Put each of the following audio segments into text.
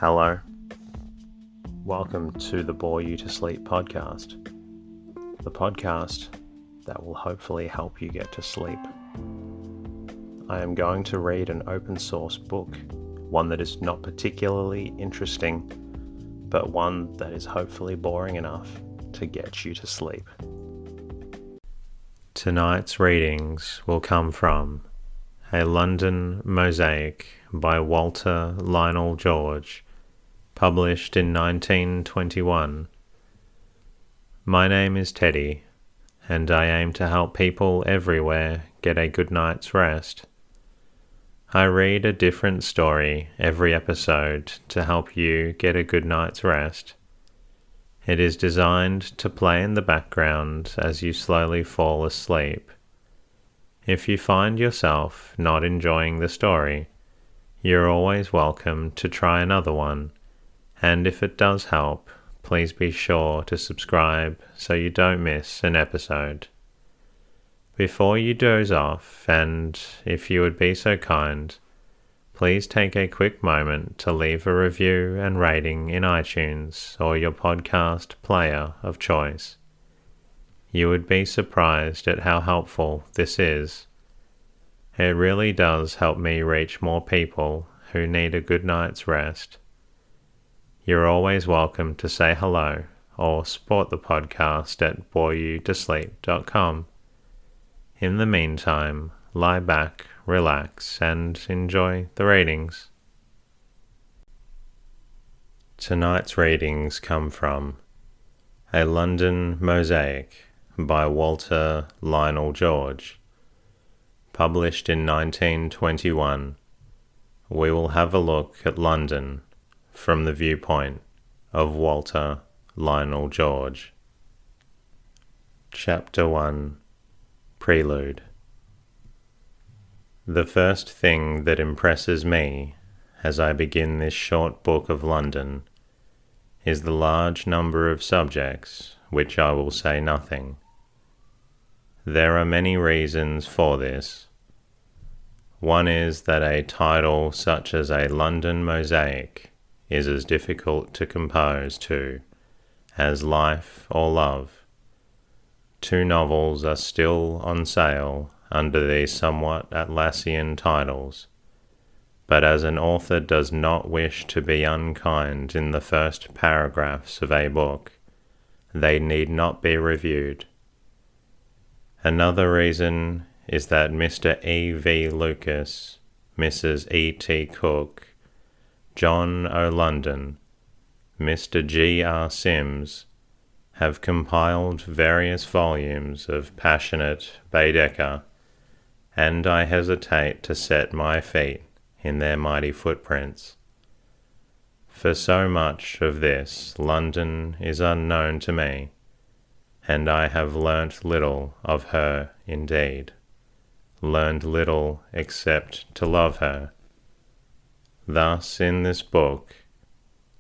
Hello. Welcome to the Bore You to Sleep podcast. The podcast that will hopefully help you get to sleep. I am going to read an open source book, one that is not particularly interesting, but one that is hopefully boring enough to get you to sleep. Tonight's readings will come from A London Mosaic by Walter Lionel George, published in 1921. My name is Teddy, and I aim to help people everywhere get a good night's rest. I read a different story every episode to help you get a good night's rest. It is designed to play in the background as you slowly fall asleep. If you find yourself not enjoying the story, you're always welcome to try another one. And if it does help, please be sure to subscribe so you don't miss an episode. Before you doze off, and if you would be so kind, please take a quick moment to leave a review and rating in iTunes or your podcast player of choice. You would be surprised at how helpful this is. It really does help me reach more people who need a good night's rest. You're always welcome to say hello or support the podcast at boreyoutosleep.com. In the meantime, lie back, relax, and enjoy the readings. Tonight's readings come from A London Mosaic by Walter Lionel George, published in 1921. We will have a look at London from the viewpoint of Walter Lionel George. Chapter 1. Prelude. The first thing that impresses me as I begin this short book of London is the large number of subjects which I will say nothing. There are many reasons for this. One is that a title such as A London Mosaic is as difficult to compose to as Life or Love. Two novels are still on sale under these somewhat Atlassian titles, but as an author does not wish to be unkind in the first paragraphs of a book, they need not be reviewed. Another reason is that Mr. E. V. Lucas, Mrs. E. T. Cook, John O. London, Mr. G. R. Sims have compiled various volumes of passionate Baedeker, and I hesitate to set my feet in their mighty footprints. For so much of this London is unknown to me, and I have learnt little of her indeed, learned little except to love her. Thus, in this book,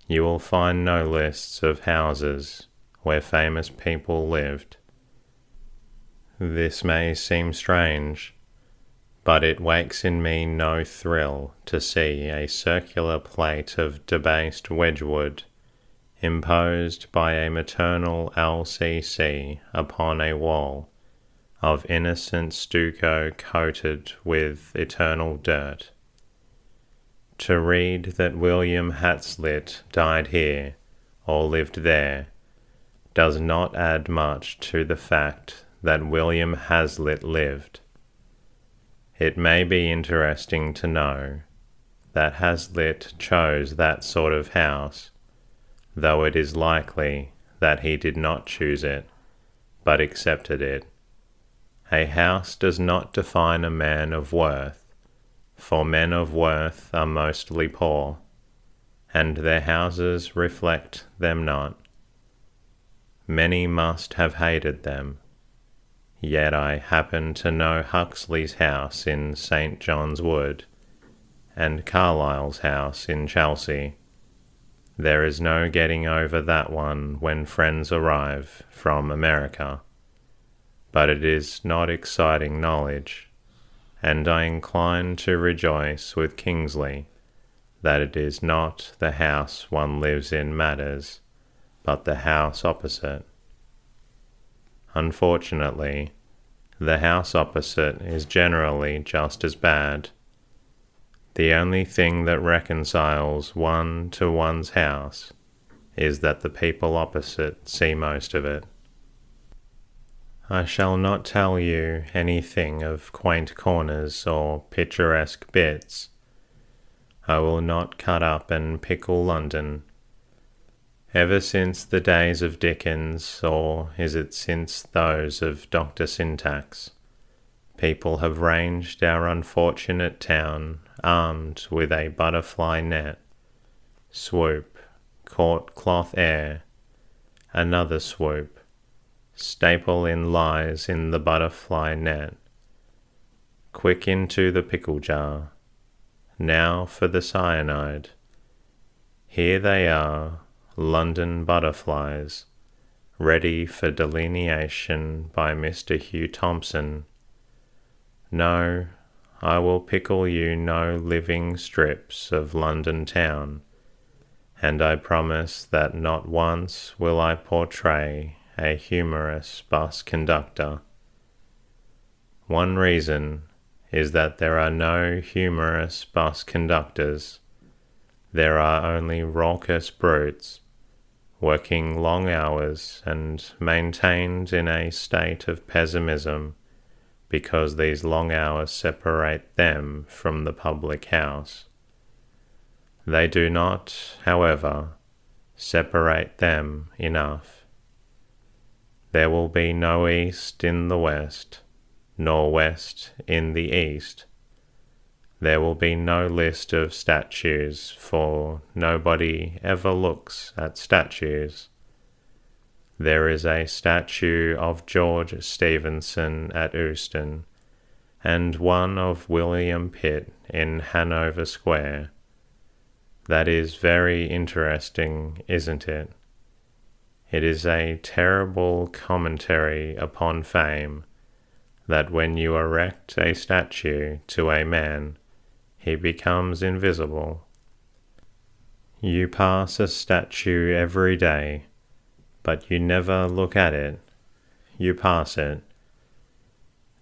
you will find no lists of houses where famous people lived. This may seem strange, but it wakes in me no thrill to see a circular plate of debased Wedgwood imposed by a maternal LCC upon a wall of innocent stucco coated with eternal dirt. To read that William Hazlitt died here, or lived there, does not add much to the fact that William Hazlitt lived. It may be interesting to know that Hazlitt chose that sort of house, though it is likely that he did not choose it, but accepted it. A house does not define a man of worth, for men of worth are mostly poor, and their houses reflect them not. Many must have hated them, yet I happen to know Huxley's house in St. John's Wood, and Carlyle's house in Chelsea. There is no getting over that one when friends arrive from America, but it is not exciting knowledge, and I incline to rejoice with Kingsley that it is not the house one lives in matters, but the house opposite. Unfortunately, the house opposite is generally just as bad. The only thing that reconciles one to one's house is that the people opposite see most of it. I shall not tell you anything of quaint corners or picturesque bits. I will not cut up and pickle London. Ever since the days of Dickens, or is it since those of Dr. Syntax, people have ranged our unfortunate town armed with a butterfly net. Swoop, caught cloth air, another swoop, staple in lies in the butterfly net. Quick into the pickle jar, now for the cyanide. Here they are, London butterflies, ready for delineation by Mr. Hugh Thompson. No, I will pickle you no living strips of London town, and I promise that not once will I portray a humorous bus conductor. One reason is that there are no humorous bus conductors. There are only raucous brutes, working long hours and maintained in a state of pessimism because these long hours separate them from the public house. They do not, however, separate them enough. There will be no east in the west, nor west in the east. There will be no list of statues, for nobody ever looks at statues. There is a statue of George Stephenson at Euston, and one of William Pitt in Hanover Square. That is very interesting, isn't it? It is a terrible commentary upon fame, that when you erect a statue to a man, he becomes invisible. You pass a statue every day, but you never look at it. You pass it.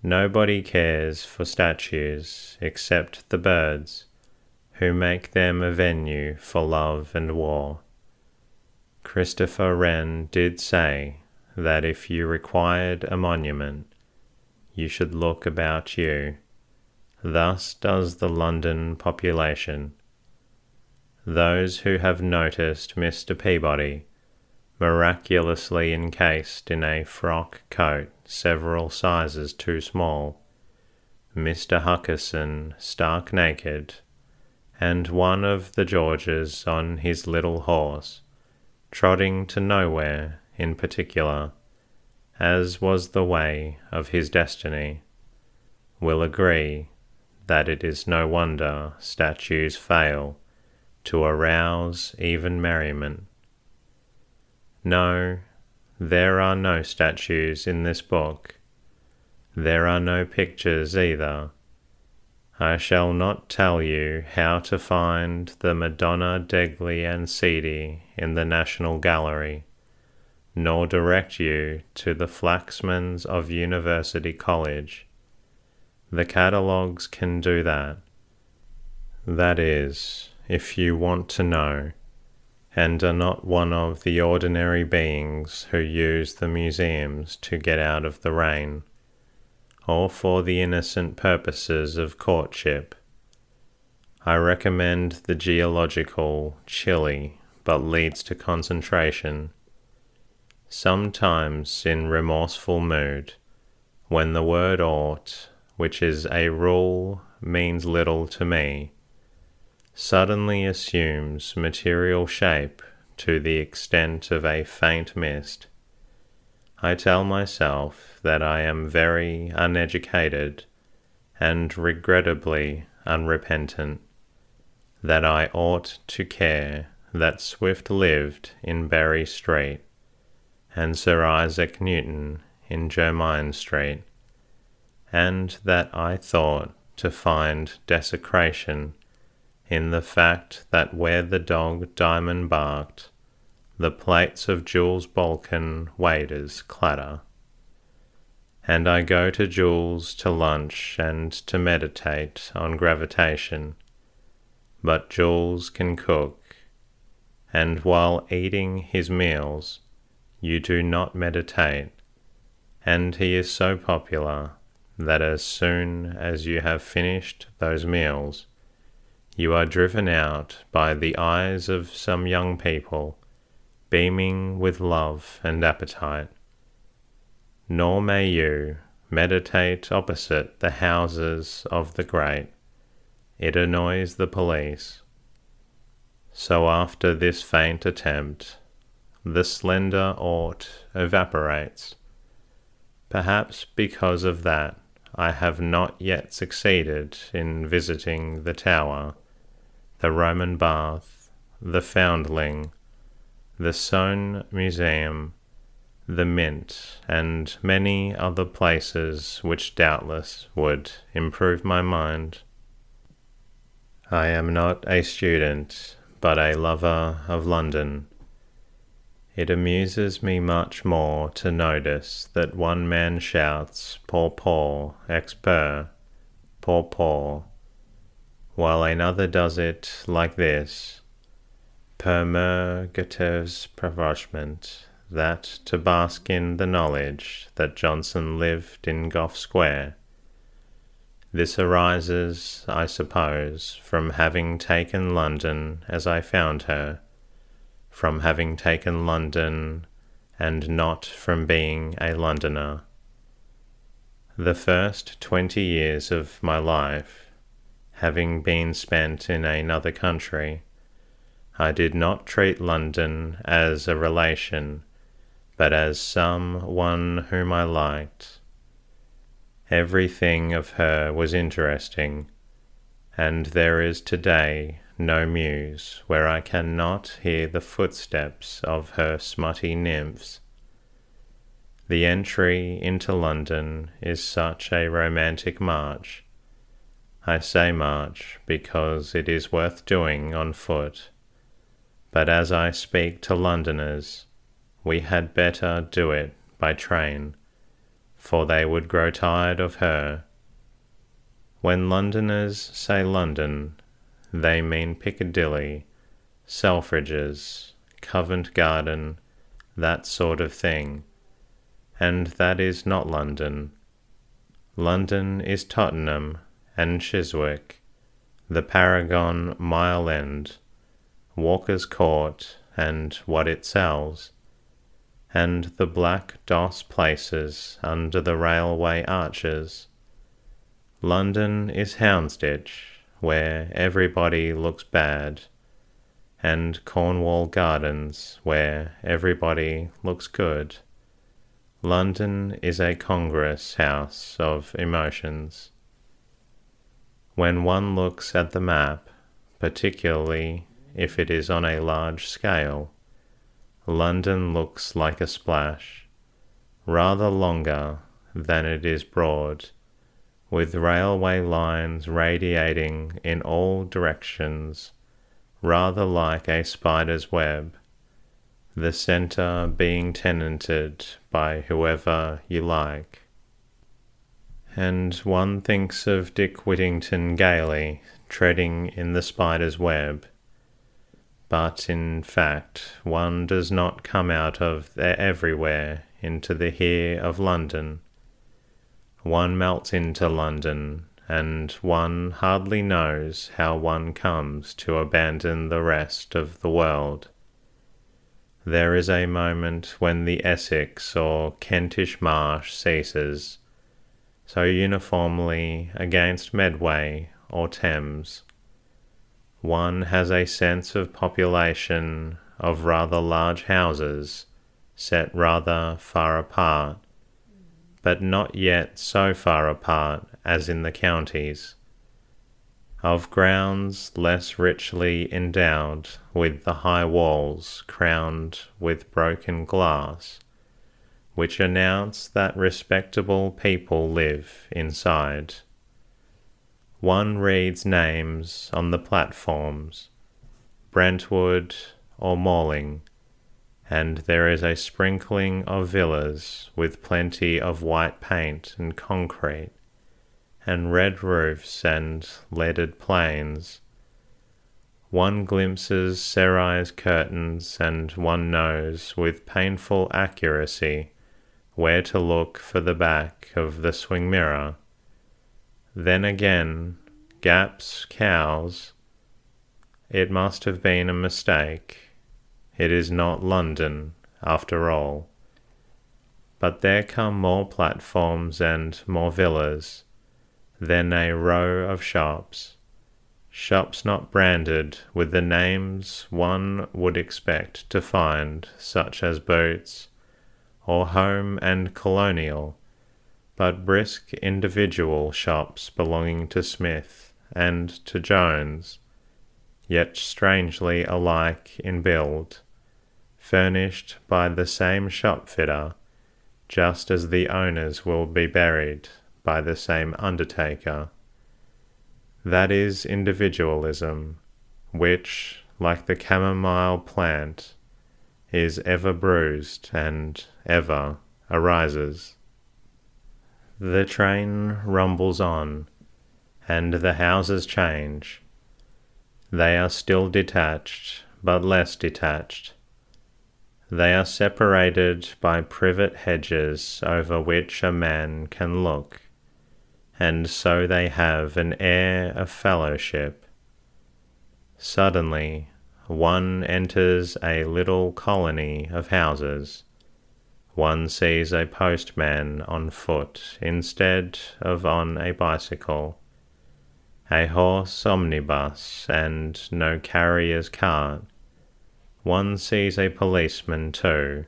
Nobody cares for statues except the birds, who make them a venue for love and war. Christopher Wren did say that if you required a monument, you should look about you. Thus does the London population. Those who have noticed Mr. Peabody, miraculously encased in a frock coat several sizes too small, Mr. Huckison stark naked, and one of the Georges on his little horse, trotting to nowhere in particular, as was the way of his destiny, will agree that it is no wonder statues fail to arouse even merriment. No, there are no statues in this book. There are no pictures either. I shall not tell you how to find the Madonna degli Ancidi in the National Gallery, nor direct you to the Flaxmans of University College. The catalogues can do that. That is, if you want to know, and are not one of the ordinary beings who use the museums to get out of the rain, or for the innocent purposes of courtship. I recommend the geological, chilly, but leads to concentration. Sometimes in remorseful mood, when the word ought, which is a rule, means little to me, suddenly assumes material shape to the extent of a faint mist. I tell myself that I am very uneducated and regrettably unrepentant, that I ought to care that Swift lived in Berry Street, and Sir Isaac Newton in Jermyn Street, and that I thought to find desecration in the fact that where the dog Diamond barked, the plates of Jules' Balkan waiters clatter. And I go to Jules to lunch and to meditate on gravitation, but Jules can cook, and while eating his meals, you do not meditate, and he is so popular that as soon as you have finished those meals, you are driven out by the eyes of some young people beaming with love and appetite. Nor may you meditate opposite the houses of the great. It annoys the police. So after this faint attempt, the slender aught evaporates. Perhaps because of that, I have not yet succeeded in visiting the Tower, the Roman Bath, the Foundling, the Soane Museum, the Mint, and many other places which doubtless would improve my mind. I am not a student, but a lover of London. It amuses me much more to notice that one man shouts "Paw paw, expert, paw paw," while another does it like this: "Per mer Goethe's provochment," that to bask in the knowledge that Johnson lived in Gough Square. This arises, I suppose, from having taken London as I found her, from having taken London and not from being a Londoner. The first 20 years of my life, having been spent in another country, I did not treat London as a relation, but as some one whom I liked. Everything of her was interesting, and there is today no muse where I cannot hear the footsteps of her smutty nymphs. The entry into London is such a romantic march. I say march because it is worth doing on foot, but as I speak to Londoners, we had better do it by train, for they would grow tired of her. When Londoners say London, they mean Piccadilly, Selfridges, Covent Garden, that sort of thing, and that is not London. London is Tottenham and Chiswick, the Paragon Mile End, Walker's Court and what it sells, and the black doss places under the railway arches. London is Houndsditch, where everybody looks bad, and Cornwall Gardens, where everybody looks good. London is a congress house of emotions. When one looks at the map, particularly if it is on a large scale, London looks like a splash, rather longer than it is broad, with railway lines radiating in all directions, rather like a spider's web, the centre being tenanted by whoever you like. And one thinks of Dick Whittington gaily treading in the spider's web, but in fact one does not come out of there everywhere into the here of London. One melts into London, and one hardly knows how one comes to abandon the rest of the world. There is a moment when the Essex or Kentish marsh ceases, so uniformly against Medway or Thames. One has a sense of population of rather large houses, set rather far apart, but not yet so far apart as in the counties, of grounds less richly endowed with the high walls crowned with broken glass, which announce that respectable people live inside. One reads names on the platforms, Brentwood or Malling, and there is a sprinkling of villas with plenty of white paint and concrete, and red roofs and leaded plains. One glimpses Sarai's curtains, and one knows with painful accuracy where to look for the back of the swing mirror. Then again, Gap's cows. It must have been a mistake. It is not London, after all. But there come more platforms and more villas, then a row of shops. Shops not branded with the names one would expect to find, such as Boots, or Home and Colonial, but brisk individual shops belonging to Smith and to Jones, yet strangely alike in build, furnished by the same shopfitter, just as the owners will be buried by the same undertaker. That is individualism, which, like the chamomile plant, is ever bruised and ever arises. The train rumbles on, and the houses change. They are still detached, but less detached. They are separated by privet hedges over which a man can look, and so they have an air of fellowship. Suddenly, one enters a little colony of houses. One sees a postman on foot instead of on a bicycle, a horse omnibus and no carrier's cart. One sees a policeman too.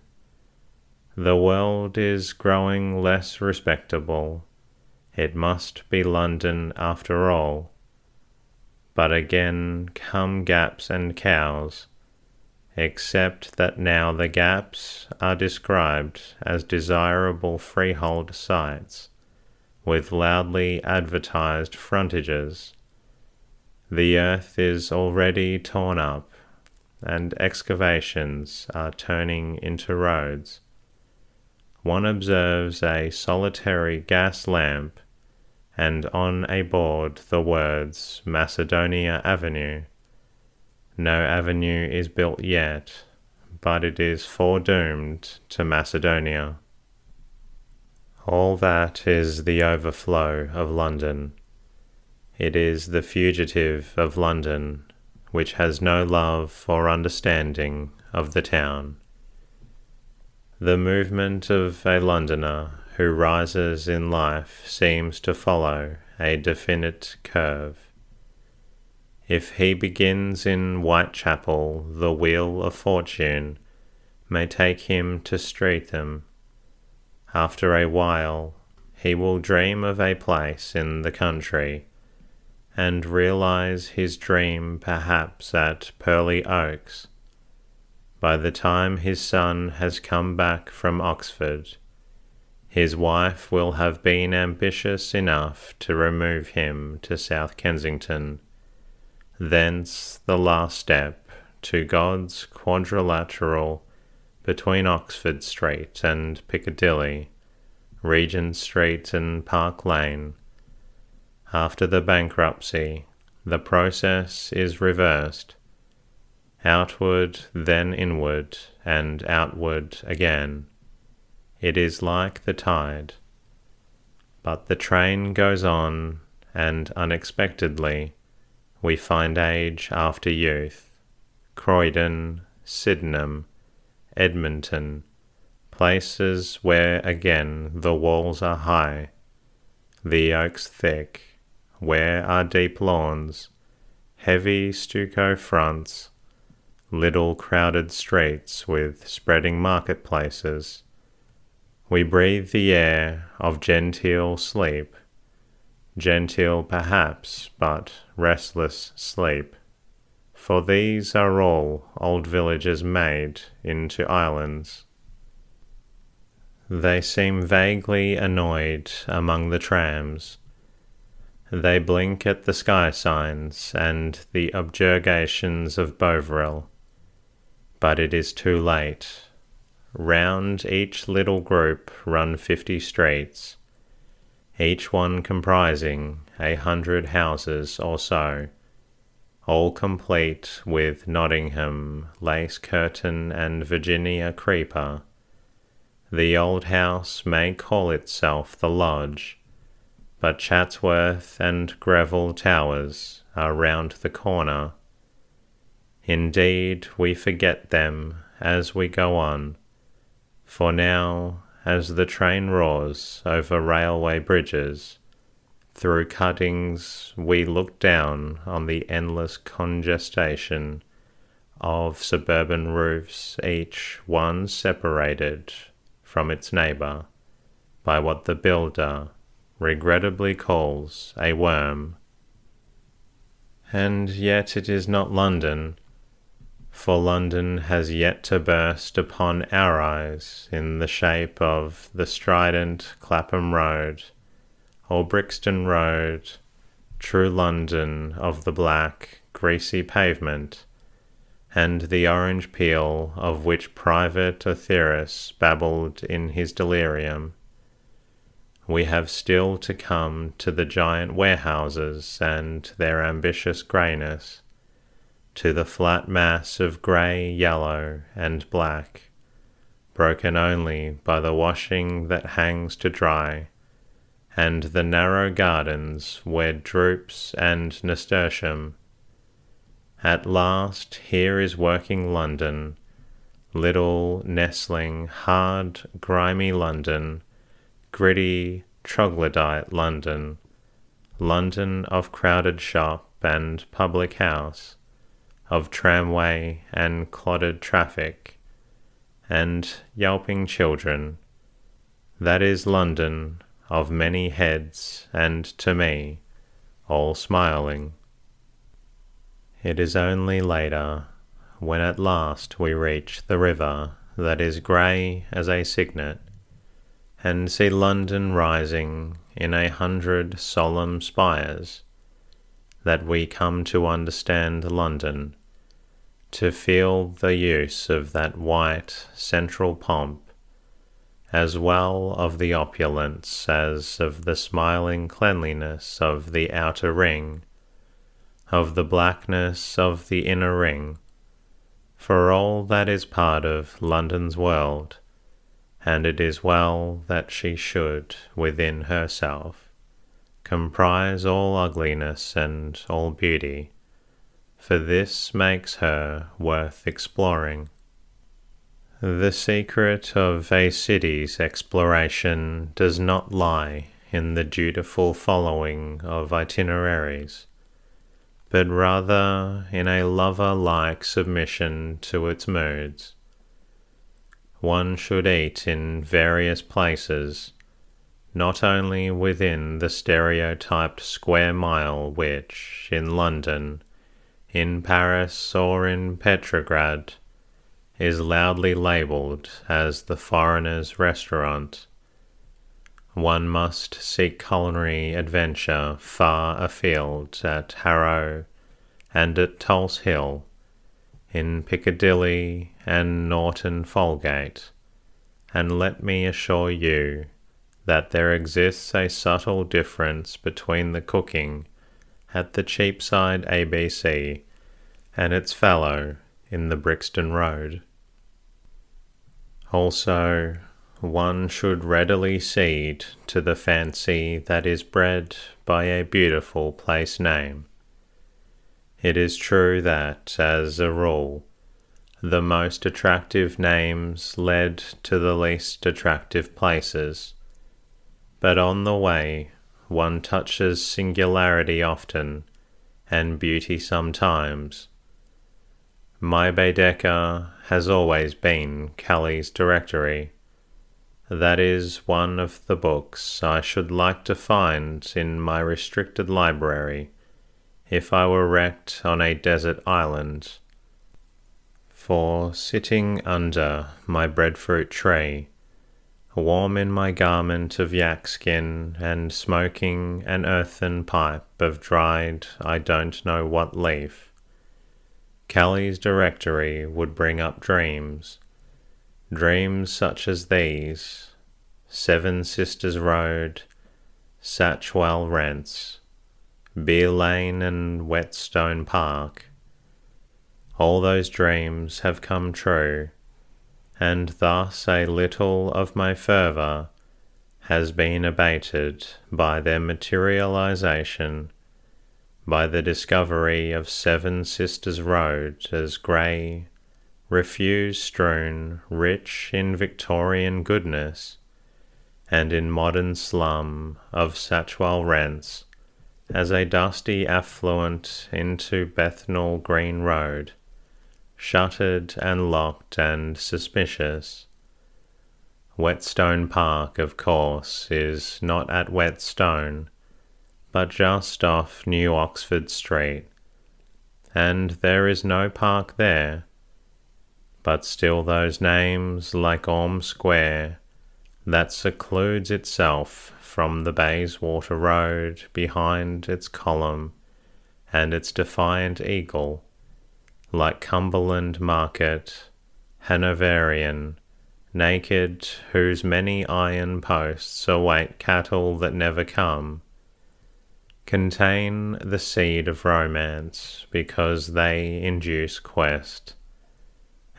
The world is growing less respectable. It must be London after all. But again come Gaps and cows, except that now the Gaps are described as desirable freehold sites, with loudly advertised frontages. The earth is already torn up, and excavations are turning into roads. One observes a solitary gas lamp, and on a board the words Macedonia Avenue. No avenue is built yet, but it is foredoomed to Macedonia. All that is the overflow of London. It is the fugitive of London, which has no love or understanding of the town. The movement of a Londoner who rises in life seems to follow a definite curve. If he begins in Whitechapel, the wheel of fortune may take him to Streatham. After a while, he will dream of a place in the country, and realize his dream perhaps at Purley Oaks. By the time his son has come back from Oxford, his wife will have been ambitious enough to remove him to South Kensington. Thence the last step to God's quadrilateral between Oxford Street and Piccadilly, Regent Street and Park Lane. After the bankruptcy, the process is reversed. Outward, then inward, and outward again. It is like the tide. But the train goes on, and unexpectedly, we find age after youth, Croydon, Sydenham, Edmonton, places where again the walls are high, the oaks thick, where are deep lawns, heavy stucco fronts, little crowded streets with spreading marketplaces. We breathe the air of genteel sleep, genteel perhaps, but restless sleep. For these are all old villages made into islands. They seem vaguely annoyed among the trams. They blink at the sky signs and the objurgations of Bovril. But it is too late. Round each little group run 50 streets, each one comprising 100 houses or so, all complete with Nottingham, lace curtain and Virginia creeper. The old house may call itself the Lodge, but Chatsworth and Greville Towers are round the corner. Indeed, we forget them as we go on, for now, as the train roars over railway bridges, through cuttings we look down on the endless congestion of suburban roofs, each one separated from its neighbour by what the builder regrettably calls a worm. And yet it is not London, for London has yet to burst upon our eyes in the shape of the strident Clapham Road, or Brixton Road, true London of the black, greasy pavement, and the orange peel of which Private Otheris babbled in his delirium. We have still to come to the giant warehouses and their ambitious greyness, to the flat mass of grey, yellow, and black, broken only by the washing that hangs to dry, and the narrow gardens where droops and nasturtium. At last here is working London, little, nestling, hard, grimy London, gritty, troglodyte London, London of crowded shop and public house, of tramway and clodded traffic, and yelping children. That is London of many heads, and to me, all smiling. It is only later, when at last we reach the river that is grey as a signet, and see London rising in 100 solemn spires, that we come to understand London, to feel the use of that white central pomp, as well of the opulence as of the smiling cleanliness of the outer ring, of the blackness of the inner ring, for all that is part of London's world, and it is well that she should, within herself, comprise all ugliness and all beauty, for this makes her worth exploring. The secret of a city's exploration does not lie in the dutiful following of itineraries, but rather in a lover-like submission to its moods. One should eat in various places, not only within the stereotyped square mile which, in London, in Paris or in Petrograd, is loudly labelled as the foreigner's restaurant. One must seek culinary adventure far afield at Harrow and at Tulse Hill, in Piccadilly and Norton Folgate, and let me assure you that there exists a subtle difference between the cooking at the Cheapside ABC and its fellow in the Brixton Road. Also, one should readily cede to the fancy that is bred by a beautiful place name. It is true that, as a rule, the most attractive names led to the least attractive places, but on the way one touches singularity often, and beauty sometimes. My Baedeker has always been Kelly's Directory. That is one of the books I should like to find in my restricted library if I were wrecked on a desert island. For, sitting under my breadfruit tree, warm in my garment of yak skin, and smoking an earthen pipe of dried I don't know what leaf. Kelly's directory would bring up dreams, dreams such as these: Seven Sisters Road, Satchwell Rents, Beer Lane and Whetstone Park. All those dreams have come true, and thus a little of my fervour has been abated by their materialization, by the discovery of Seven Sisters Road as grey, refuse-strewn, rich in Victorian goodness, and in modern slum of Satchwell Rents as a dusty affluent into Bethnal Green Road, shuttered and locked and suspicious. Whetstone Park, of course, is not at Whetstone, but just off New Oxford Street, and there is no park there, but still those names, like Orme Square, that secludes itself from the Bayswater Road behind its column and its defiant eagle, like Cumberland Market, Hanoverian, naked, whose many iron posts await cattle that never come, contain the seed of romance because they induce quest.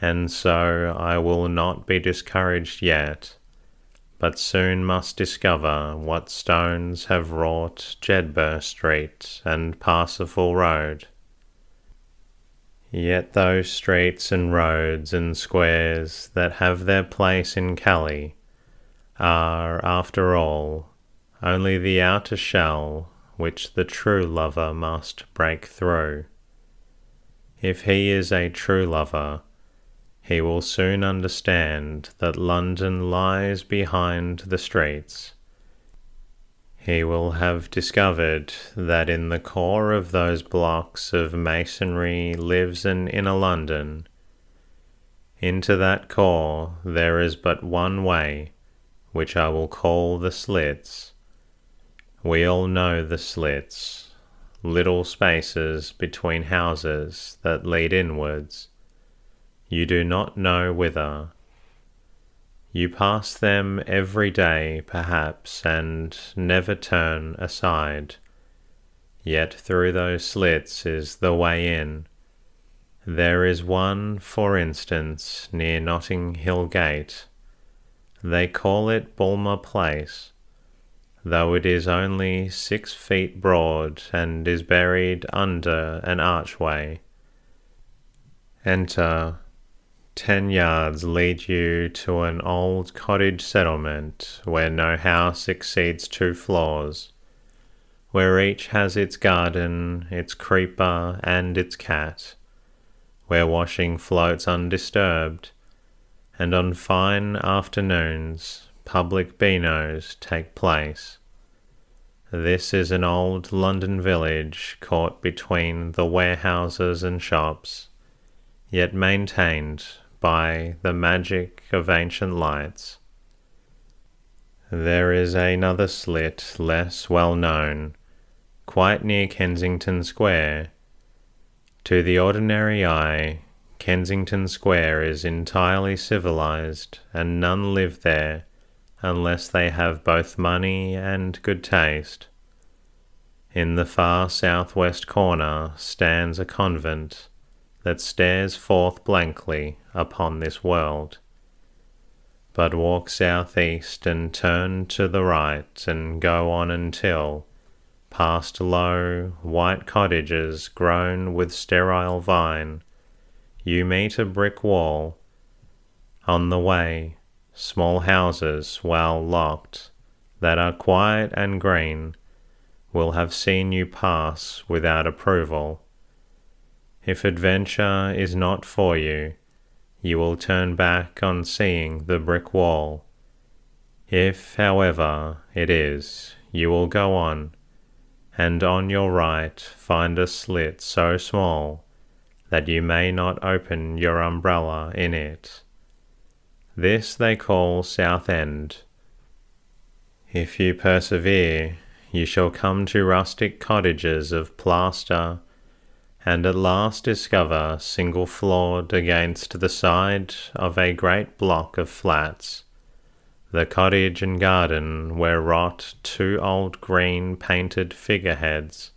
And so I will not be discouraged yet, but soon must discover what stones have wrought Jedburgh Street and Parsifal Road. Yet those streets and roads and squares that have their place in Kelly are, after all, only the outer shell which the true lover must break through. If he is a true lover, he will soon understand that London lies behind the streets. He will have discovered that in the core of those blocks of masonry lives an inner London. Into that core there is but one way, which I will call the slits. We all know the slits, little spaces between houses that lead inwards. You do not know whither. You pass them every day, perhaps, and never turn aside. Yet through those slits is the way in. There is one, for instance, near Notting Hill Gate. They call it Bulmer Place, though it is only 6 feet broad and is buried under an archway. Enter. 10 yards lead you to an old cottage settlement where no house exceeds 2 floors, where each has its garden, its creeper, and its cat, where washing floats undisturbed, and on fine afternoons public beanos take place. This is an old London village caught between the warehouses and shops, yet maintained by the magic of ancient lights. There is another slit less well known, quite near Kensington Square. To the ordinary eye, Kensington Square is entirely civilized, and none live there unless they have both money and good taste. In the far southwest corner stands a convent that stares forth blankly upon this world. But walk southeast and turn to the right and go on until, past low, white cottages grown with sterile vine, you meet a brick wall. On the way, small houses, well locked, that are quiet and green, will have seen you pass without approval. If adventure is not for you, you will turn back on seeing the brick wall. If, however, it is, you will go on, and on your right find a slit so small that you may not open your umbrella in it. This they call Southend. If you persevere, you shall come to rustic cottages of plaster, and at last discover single-floored against the side of a great block of flats, the cottage and garden where rot two old green painted figureheads.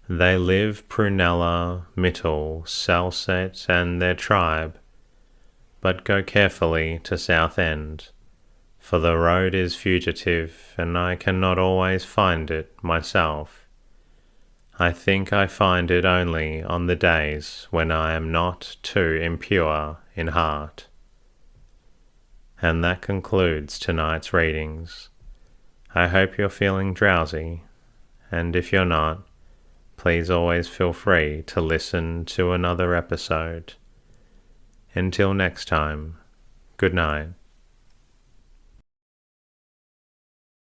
They live Prunella, Mittel, Salset, and their tribe, but go carefully to Southend, for the road is fugitive, and I cannot always find it myself. I think I find it only on the days when I am not too impure in heart. And that concludes tonight's readings. I hope you're feeling drowsy, and if you're not, please always feel free to listen to another episode. Until next time, good night.